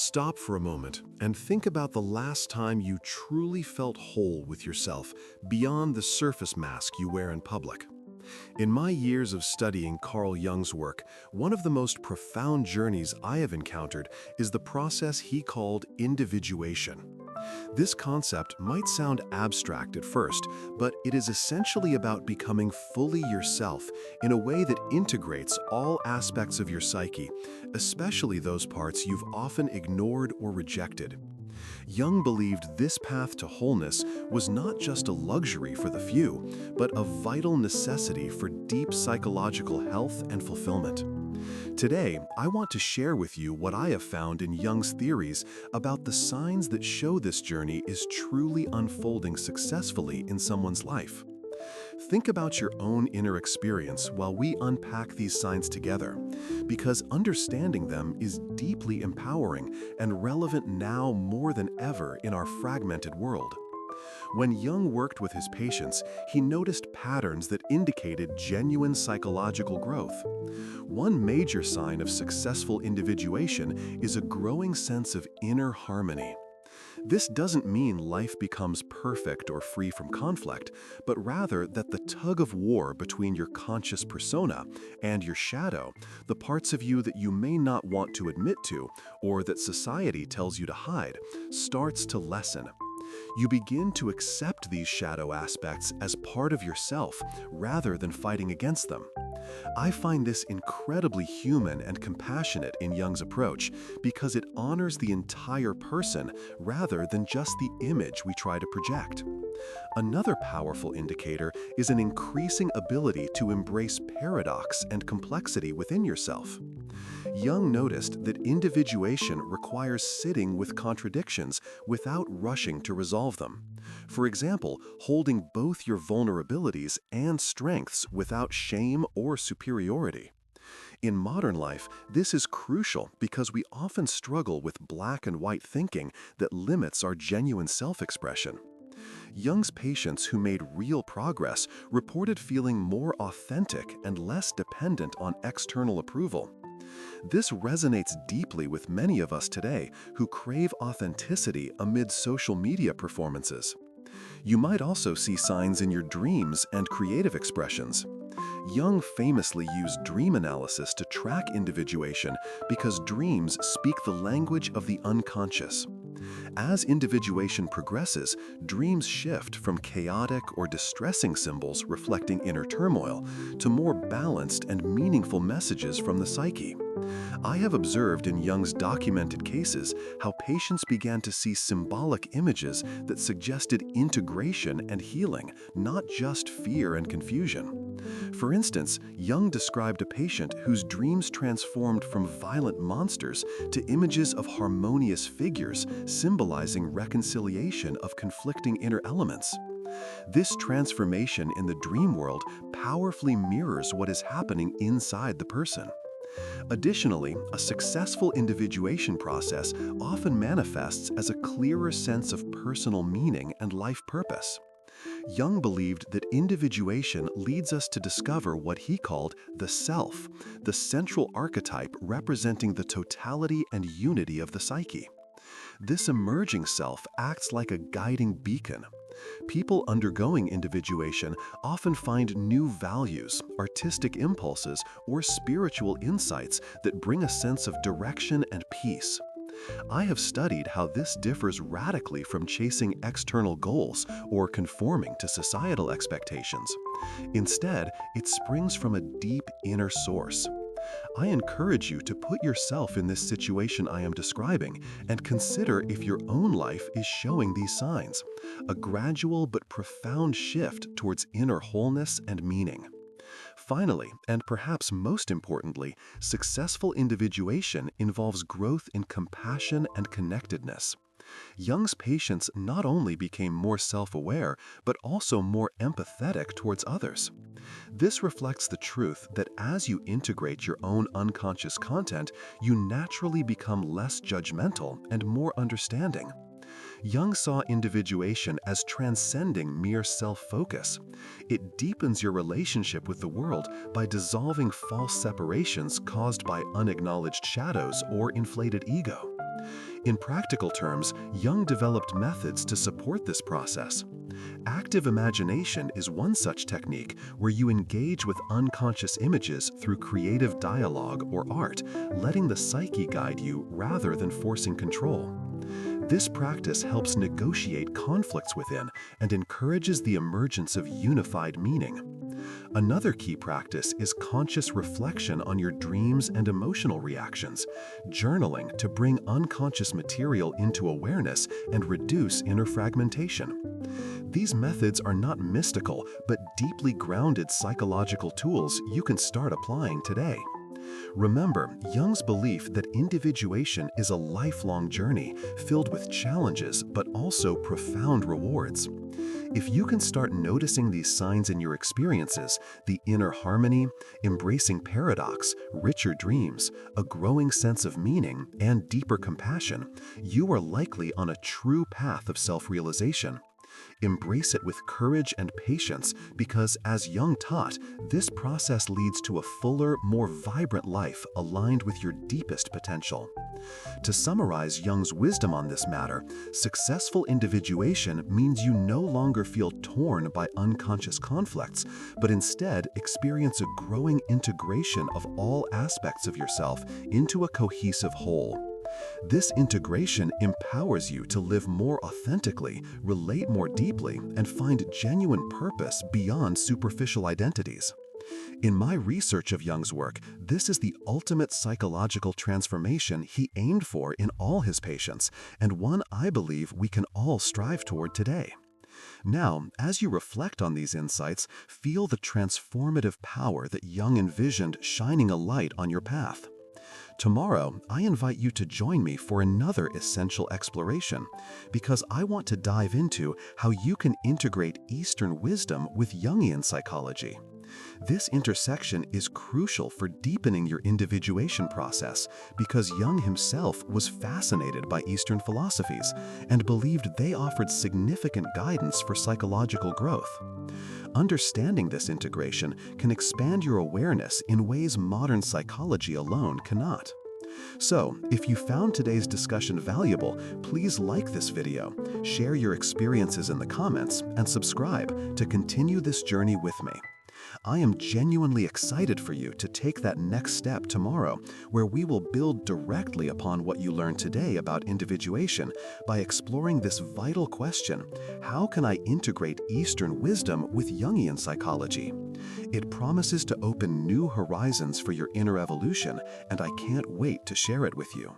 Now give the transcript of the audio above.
Stop for a moment and think about the last time you truly felt whole with yourself beyond the surface mask you wear in public. In my years of studying Carl Jung's work, one of the most profound journeys I have encountered is the process he called individuation. This concept might sound abstract at first, but it is essentially about becoming fully yourself in a way that integrates all aspects of your psyche, especially those parts you've often ignored or rejected. Jung believed this path to wholeness was not just a luxury for the few, but a vital necessity for deep psychological health and fulfillment. Today, I want to share with you what I have found in Jung's theories about the signs that show this journey is truly unfolding successfully in someone's life. Think about your own inner experience while we unpack these signs together, because understanding them is deeply empowering and relevant now more than ever in our fragmented world. When Jung worked with his patients, he noticed patterns that indicated genuine psychological growth. One major sign of successful individuation is a growing sense of inner harmony. This doesn't mean life becomes perfect or free from conflict, but rather that the tug of war between your conscious persona and your shadow, the parts of you that you may not want to admit to or that society tells you to hide, starts to lessen. You begin to accept these shadow aspects as part of yourself rather than fighting against them. I find this incredibly human and compassionate in Jung's approach because it honors the entire person rather than just the image we try to project. Another powerful indicator is an increasing ability to embrace paradox and complexity within yourself. Jung noticed that individuation requires sitting with contradictions without rushing to resolve them. For example, holding both your vulnerabilities and strengths without shame or superiority. In modern life, this is crucial because we often struggle with black and white thinking that limits our genuine self-expression. Jung's patients who made real progress reported feeling more authentic and less dependent on external approval. This resonates deeply with many of us today who crave authenticity amid social media performances. You might also see signs in your dreams and creative expressions. Jung famously used dream analysis to track individuation because dreams speak the language of the unconscious. As individuation progresses, dreams shift from chaotic or distressing symbols reflecting inner turmoil to more balanced and meaningful messages from the psyche. I have observed in Jung's documented cases how patients began to see symbolic images that suggested integration and healing, not just fear and confusion. For instance, Jung described a patient whose dreams transformed from violent monsters to images of harmonious figures, symbolizing reconciliation of conflicting inner elements. This transformation in the dream world powerfully mirrors what is happening inside the person. Additionally, a successful individuation process often manifests as a clearer sense of personal meaning and life purpose. Jung believed that individuation leads us to discover what he called the self, the central archetype representing the totality and unity of the psyche. This emerging self acts like a guiding beacon. People undergoing individuation often find new values, artistic impulses, or spiritual insights that bring a sense of direction and peace. I have studied how this differs radically from chasing external goals or conforming to societal expectations. Instead, it springs from a deep inner source. I encourage you to put yourself in this situation I am describing and consider if your own life is showing these signs, a gradual but profound shift towards inner wholeness and meaning. Finally, and perhaps most importantly, successful individuation involves growth in compassion and connectedness. Jung's patients not only became more self-aware, but also more empathetic towards others. This reflects the truth that as you integrate your own unconscious content, you naturally become less judgmental and more understanding. Jung saw individuation as transcending mere self-focus. It deepens your relationship with the world by dissolving false separations caused by unacknowledged shadows or inflated ego. In practical terms, Jung developed methods to support this process. Active imagination is one such technique where you engage with unconscious images through creative dialogue or art, letting the psyche guide you rather than forcing control. This practice helps negotiate conflicts within and encourages the emergence of unified meaning. Another key practice is conscious reflection on your dreams and emotional reactions, journaling to bring unconscious material into awareness and reduce inner fragmentation. These methods are not mystical, but deeply grounded psychological tools you can start applying today. Remember, Jung's belief that individuation is a lifelong journey filled with challenges but also profound rewards. If you can start noticing these signs in your experiences, the inner harmony, embracing paradox, richer dreams, a growing sense of meaning, and deeper compassion, you are likely on a true path of self-realization. Embrace it with courage and patience because, as Jung taught, this process leads to a fuller, more vibrant life aligned with your deepest potential. To summarize Jung's wisdom on this matter, successful individuation means you no longer feel torn by unconscious conflicts, but instead experience a growing integration of all aspects of yourself into a cohesive whole. This integration empowers you to live more authentically, relate more deeply, and find genuine purpose beyond superficial identities. In my research of Jung's work, this is the ultimate psychological transformation he aimed for in all his patients, and one I believe we can all strive toward today. Now, as you reflect on these insights, feel the transformative power that Jung envisioned shining a light on your path. Tomorrow, I invite you to join me for another essential exploration, because I want to dive into how you can integrate Eastern wisdom with Jungian psychology. This intersection is crucial for deepening your individuation process because Jung himself was fascinated by Eastern philosophies and believed they offered significant guidance for psychological growth. Understanding this integration can expand your awareness in ways modern psychology alone cannot. So, if you found today's discussion valuable, please like this video, share your experiences in the comments, and subscribe to continue this journey with me. I am genuinely excited for you to take that next step tomorrow, where we will build directly upon what you learned today about individuation by exploring this vital question: how can I integrate Eastern wisdom with Jungian psychology? It promises to open new horizons for your inner evolution, and I can't wait to share it with you.